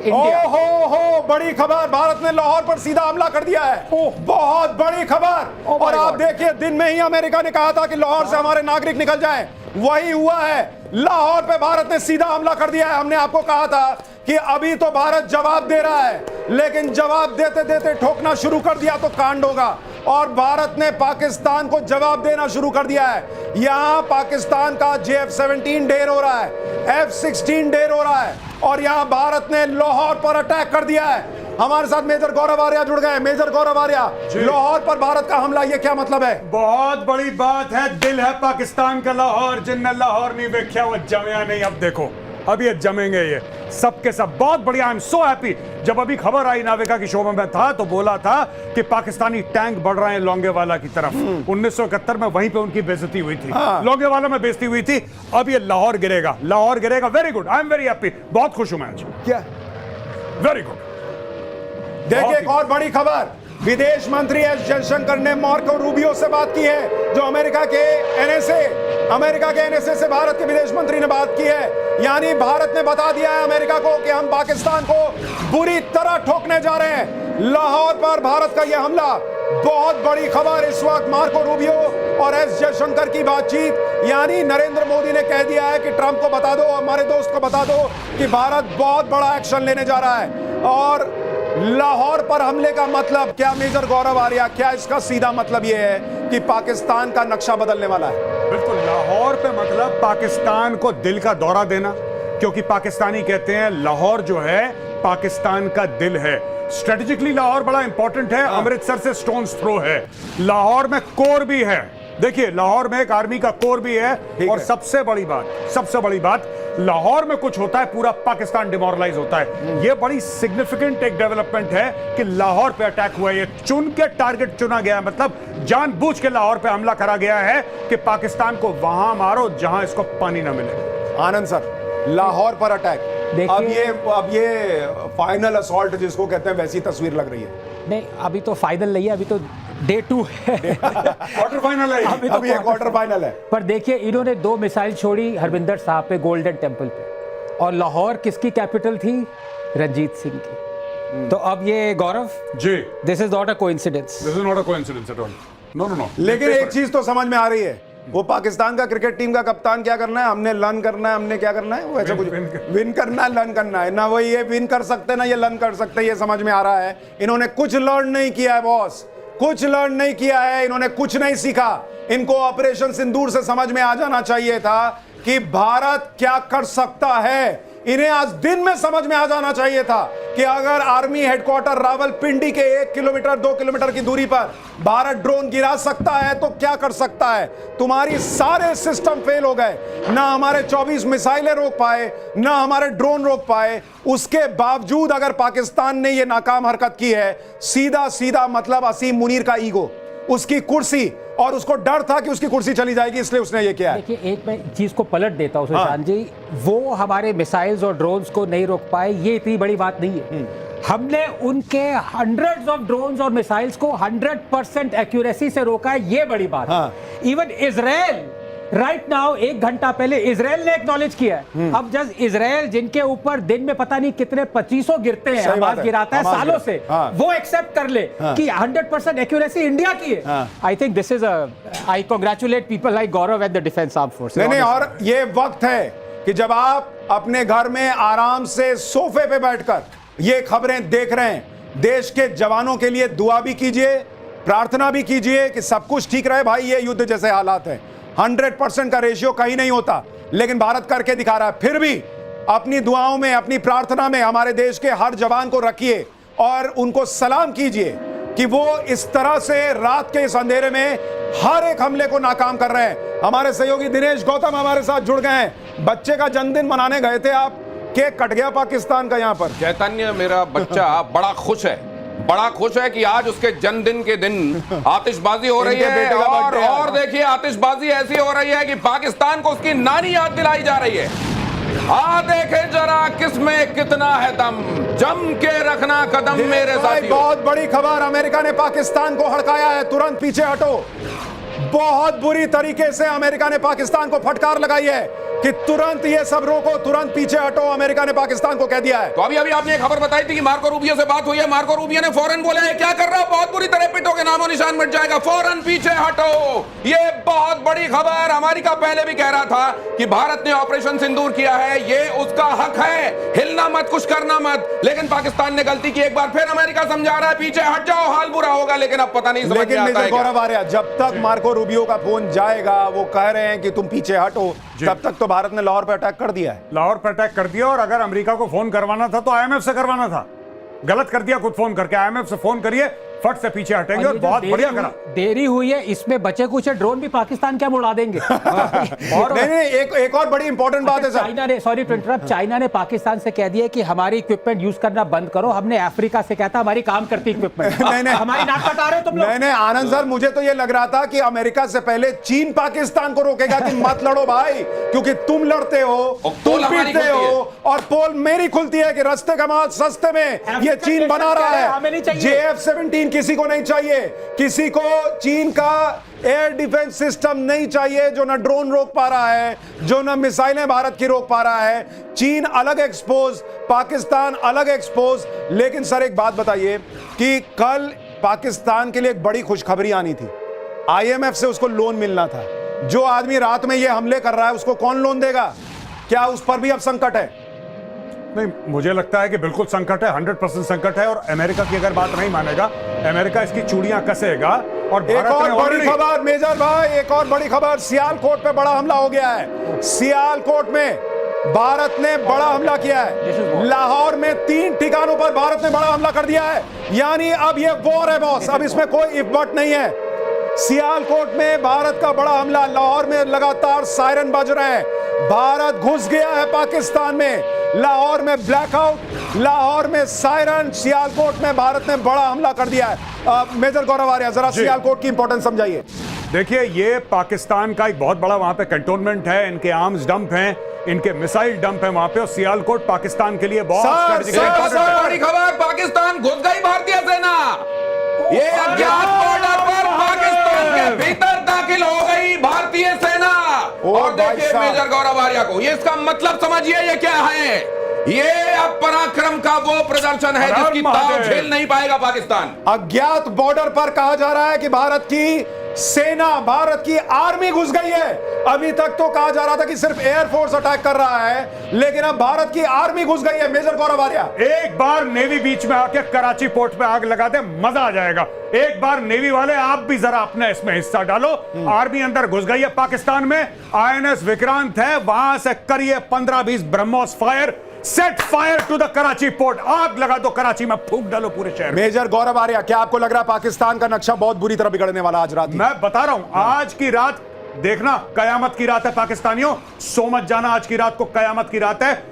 India. हो बड़ी खबर, भारत ने लाहौर पर सीधा हमला कर दिया है। बहुत बड़ी खबर। और आप देखिए, दिन में ही अमेरिका ने कहा था कि लाहौर से हमारे नागरिक निकल जाएं, वही हुआ है। लाहौर पे भारत ने सीधा हमला कर दिया है। हमने आपको कहा था कि अभी तो भारत जवाब दे रहा है, लेकिन जवाब देते देते ठोकना शुरू कर दिया तो कांड होगा। और भारत ने पाकिस्तान को जवाब देना शुरू कर दिया है। यहां पाकिस्तान का JF-17 ढेर हो रहा है, F-16 ढेर हो रहा है, और यहां भारत ने लाहौर पर अटैक कर दिया है। हमारे साथ मेजर गौरव आर्या जुड़ गए। मेजर गौरव आर्या, लाहौर पर भारत का हमला, ये क्या मतलब है? बहुत बड़ी बात है। दिल है पाकिस्तान का लाहौर, जिनने लाहौर नहीं देखा वो जमया नहीं। अब देखो, अब ये जमेंगे, ये सबके सब। बहुत बढ़िया, आई एम सो हैप्पी। जब अभी खबर आई नाविका की शो में मैं था तो बोला था कि पाकिस्तानी टैंक बढ़ रहे हैं लोंगेवाला की तरफ। 1971 में वहीं पे उनकी बेइज्जती हुई थी, लोंगेवाला में बेइज्जती हुई थी। अब ये लाहौर गिरेगा, लाहौर गिरेगा। Very good, I am very happy. बहुत खुश हूं मैं आज। क्या? Very good. देखिए, एक और बड़ी खबर, विदेश मंत्री एस जयशंकर ने मार्को रूबियो से बात की है, जो अमेरिका के एनएसए से भारत के विदेश मंत्री ने बात की है। यानी भारत ने बता दिया है अमेरिका को कि हम पाकिस्तान को बुरी तरह ठोकने जा रहे हैं। लाहौर पर भारत का यह हमला, बहुत बड़ी खबर इस वक्त। मार्को रूबियो और एस जयशंकर की बातचीत, यानी नरेंद्र मोदी ने कह दिया है कि ट्रंप को बता दो, हमारे दोस्त को बता दो कि भारत बहुत बड़ा एक्शन लेने जा रहा है। और लाहौर पर हमले का मतलब क्या, मेजर गौरव आर्या, क्या इसका सीधा मतलब यह है कि पाकिस्तान का नक्शा बदलने वाला है? बिल्कुल, लाहौर पे मतलब पाकिस्तान को दिल का दौरा देना, क्योंकि पाकिस्तानी कहते हैं लाहौर जो है पाकिस्तान का दिल है। स्ट्रेटेजिकली लाहौर बड़ा इंपॉर्टेंट है, अमृतसर से स्टोन्स थ्रो है। लाहौर में कोर भी है, देखिए लाहौर में एक आर्मी का कोर भी है। और सबसे बड़ी बात, लाहौर में कुछ होता है पूरा पाकिस्तान डिमोरलाइज होता है। यह बड़ी सिग्निफिकेंट एक डेवलपमेंट है कि लाहौर पे अटैक हुआ है। ये चुन के टारगेट चुना गया है, मतलब जानबूझ के लाहौर पे हमला करा गया है कि पाकिस्तान को वहां मारो जहां इसको पानी ना मिले। आनंद सर, लाहौर पर अटैक, अब ये फाइनल असॉल्ट जिसको कहते हैं वैसी तस्वीर लग रही है। नहीं, अभी तो फाइनल नहीं है, अभी तो डे 2 है। क्वार्टर फाइनल है, अभी ये क्वार्टर फाइनल है। पर देखिए, इन्होंने 2 मिसाइल छोड़ी हरविंदर साहब पे गोल्डन टेम्पल पे, और लाहौर किसकी कैपिटल थी? रंजीत सिंह की। तो अब ये Gaurav ji, this is not a coincidence, this is not a coincidence at all. No. लेकिन एक चीज तो समझ में आ रही है, वो पाकिस्तान का क्रिकेट टीम का कप्तान क्या करना है, हमने लर्न करना है, हमने क्या करना है, वो ऐसा कुछ विन करना है, लर्न करना है ना। वो ये विन कर सकते ना ये लर्न कर सकते, ये समझ में आ रहा है। इन्होंने कुछ लर्न नहीं किया है बॉस, कुछ लर्न नहीं किया है, इन्होंने कुछ नहीं सीखा। इनको ऑपरेशन सिंदूर से समझ में आ जाना चाहिए था कि भारत क्या कर सकता है। इन्हें आज दिन में समझ में आ जाना चाहिए था कि अगर आर्मी हेडक्वार्टर रावलपिंडी के 1 किलोमीटर 2 किलोमीटर की दूरी पर भारत ड्रोन गिरा सकता है तो क्या कर सकता है। तुम्हारी सारे सिस्टम फेल हो गए, ना हमारे 24 मिसाइलें रोक पाए, ना हमारे ड्रोन रोक पाए। उसके बावजूद अगर पाकिस्तान ने यह नाकाम हरकत की है, सीधा सीधा मतलब असीम मुनीर का ईगो, उसकी कुर्सी, और उसको डर था कि उसकी कुर्सी चली जाएगी, इसलिए उसने ये किया है। देखिए, एक मैं चीज को पलट देता हूं सुशांत जी, वो हमारे मिसाइल्स और ड्रोन्स को नहीं रोक पाए, ये इतनी बड़ी बात नहीं है। हमने उनके हंड्रेड्स ऑफ ड्रोन्स और मिसाइल्स को 100% एक्यूरेसी से रोका है, ये बड़ी बात है। इवन इजराइल राइट नाउ, 1 घंटा पहले इजराइल ने एक्नॉलेज किया है। अब जब इजराइल, जिनके ऊपर दिन में पता नहीं कितने 2500 गिरते हैं, हमास गिराता है सालों से, वो एक्सेप्ट कर ले कि 100% एक्यूरेसी इंडिया की है। I think this is I congratulate people like Gaurav at the defence armed forces. नहीं, और ये वक्त है कि जब आप अपने घर में आराम से सोफे पे बैठकर ये खबरें देख रहे हैं, देश के जवानों के लिए दुआ भी कीजिए, प्रार्थना भी कीजिए कि सब कुछ ठीक रहे। भाई, ये युद्ध जैसे हालात हैं, 100% का रेशियो कहीं नहीं होता, लेकिन भारत करके दिखा रहा है। फिर भी अपनी दुआओं में, अपनी प्रार्थना में हमारे देश के हर जवान को रखिए और उनको सलाम कीजिए कि वो इस तरह से रात के इस अंधेरे में हर एक हमले को नाकाम कर रहे हैं। हमारे सहयोगी दिनेश गौतम हमारे साथ जुड़ गए हैं। बच्चे का जन्मदिन मनाने गए थे आप, केक कट गया पाकिस्तान का यहाँ पर। चैतन्य, मेरा बच्चा बड़ा खुश है कि आज उसके जन्मदिन के दिन आतिशबाजी हो रही है, और देखिए आतिशबाजी ऐसी हो रही है कि पाकिस्तान को उसकी नानी याद दिलाई जा रही है। देखे जरा किसमें कितना है दम, जम के रखना कदम मेरे साथियों। बहुत बड़ी खबर, अमेरिका ने पाकिस्तान को हड़काया है, तुरंत पीछे हटो। बहुत बुरी तरीके से अमेरिका ने पाकिस्तान को फटकार लगाई है। कि तुरंत ये सब रोको, तुरंत पीछे हटो। अमेरिका ने पाकिस्तान को कह दिया है। तो अभी अभी आपने एक खबर बताई थी कि मार्को रूबियो से बात हुई है। मार्को रूबियो ने फौरन बोला है, क्या कर रहा है, बहुत बुरी तरह पिटोगे, नामो निशान मिट जाएगा, फौरन पीछे हटो। ये बहुत बड़ी खबर। अमेरिका पहले भी कह रहा था कि भारत ने ऑपरेशन सिंदूर किया है, ये उसका हक है, हिलना मत, कुछ करना मत। लेकिन पाकिस्तान ने गलती की। एक बार फिर अमेरिका समझा रहा है, पीछे हट जाओ, हाल बुरा होगा। लेकिन अब पता नहीं समझ में लेकिन आता मेजर है क्या। गौरव आर्या, जब तक मार्को रूबियो का फोन जाएगा, वो कह रहे हैं कि तुम पीछे हटो, तब तक तो भारत ने लाहौर पर अटैक कर दिया है। लाहौर पर अटैक कर दिया। और अगर अमेरिका को फोन करवाना था तो आईएमएफ से करवाना था। गलत कर दिया खुद फोन करके। आईएमएफ से फोन करिए, फट से पीछे हटेंगे। और बहुत बढ़िया करा। देरी हुई है, इसमें बचे कुछ ड्रोन भी पाकिस्तान क्या उड़ा देंगे। और नहीं, एक और बड़ी इंपॉर्टेंट बात है सर। चाइना ने, सॉरी टू इंटरप्ट, चाइना ने पाकिस्तान से कह दिया कि हमारी इक्विपमेंट यूज करना बंद करो। हमने अफ्रीका से कहता हमारी काम करती इक्विपमेंट। नहीं, हमारी नाक कटा रहे हो तुम लोग। नहीं, आनंद सर, मुझे तो ये लग रहा था कि अमेरिका से पहले चीन पाकिस्तान को रोकेगा कि मत लड़ो भाई, क्योंकि तुम लड़ते हो, तुम पीटते हो, और पोल मेरी खुलती है कि रास्ते का माल सस्ते में ये चीन बना रहा है। JF-17 किसी को नहीं चाहिए, किसी को चीन का एयर डिफेंस सिस्टम नहीं चाहिए, जो ना ड्रोन रोक पा रहा है, जो ना मिसाइलें भारत की रोक पा रहा है। चीन अलग एक्सपोज, पाकिस्तान अलग एक्सपोज। लेकिन सर एक बात बताइए कि कल पाकिस्तान के लिए एक बड़ी खुशखबरी आनी थी। IMF से उसको लोन मिलना था। जो आदमी रात में ये हमले कर रहा है, उसको कौन लोन देगा? क्या उस पर भी अब संकट है? नहीं, मुझे लगता है कि बिल्कुल संकट है, 100% संकट है। और अमेरिका की अगर बात नहीं मानेगा, अमेरिका इसकी चूड़ियां कसेगा। और एक और बड़ी खबर मेजर भाई, एक और बड़ी खबर, सियालकोट पे बड़ा हमला हो गया है। सियालकोट में भारत ने बड़ा हमला किया है। लाहौर में 3 ठिकानों पर भारत ने बड़ा हमला कर दिया है। यानी अब ये वॉर है बॉस, अब इसमें कोई इफ बट नहीं है। सियालकोट में भारत का बड़ा हमला, लाहौर में लगातार सायरन बज रहे हैं। भारत घुस गया है पाकिस्तान में। लाहौर में ब्लैकआउट, लाहौर में सायरन, सियालकोट में भारत ने बड़ा हमला कर दिया है। मेजर गौरव आर्या, जरा सियालकोट की इंपॉर्टेंस समझाइए। देखिए, ये पाकिस्तान का एक बहुत बड़ा वहां पे कंटोनमेंट है, इनके आर्म्स डंप हैं, इनके मिसाइल डंप है वहां पे। और सियालकोट पाकिस्तान के लिए बहुत बड़ी खबर, पाकिस्तान घुस गई भारतीय सेना। ये अज्ञात बॉर्डर पर पाकिस्तान के भीतर दाखिल हो गई भारतीय सेना। और देखिए मेजर गौरव आर्या को, ये इसका मतलब समझिए ये क्या है। ये अब पराक्रम का वो प्रदर्शन है जिसकी ताव झेल नहीं पाएगा पाकिस्तान। अज्ञात बॉर्डर पर कहा जा रहा है कि भारत की सेना, भारत की आर्मी घुस गई है। अभी तक तो कहा जा रहा था कि सिर्फ एयरफोर्स अटैक कर रहा है, लेकिन अब भारत की आर्मी घुस गई है। मेजर गौरव आर्या, एक बार नेवी बीच में आके कराची पोर्ट पे आग लगा दे, मजा आ जाएगा। एक बार नेवी वाले आप भी जरा अपने इसमें हिस्सा डालो। आर्मी अंदर घुस गई है पाकिस्तान में। INS विक्रांत है, वहां से करिए 15-20 BrahMos fire, set fire to the Karachi port. आग लगा दो कराची में, फूंक डालो पूरे शहर में। मेजर गौरव आर्या, क्या आपको लग रहा है पाकिस्तान का नक्शा बहुत बुरी तरह बिगड़ने वाला आज रात? मैं बता रहा हूं, आज की रात देखना कयामत की रात है पाकिस्तानियों। सो मत जाना, आज की रात को कयामत की रात है।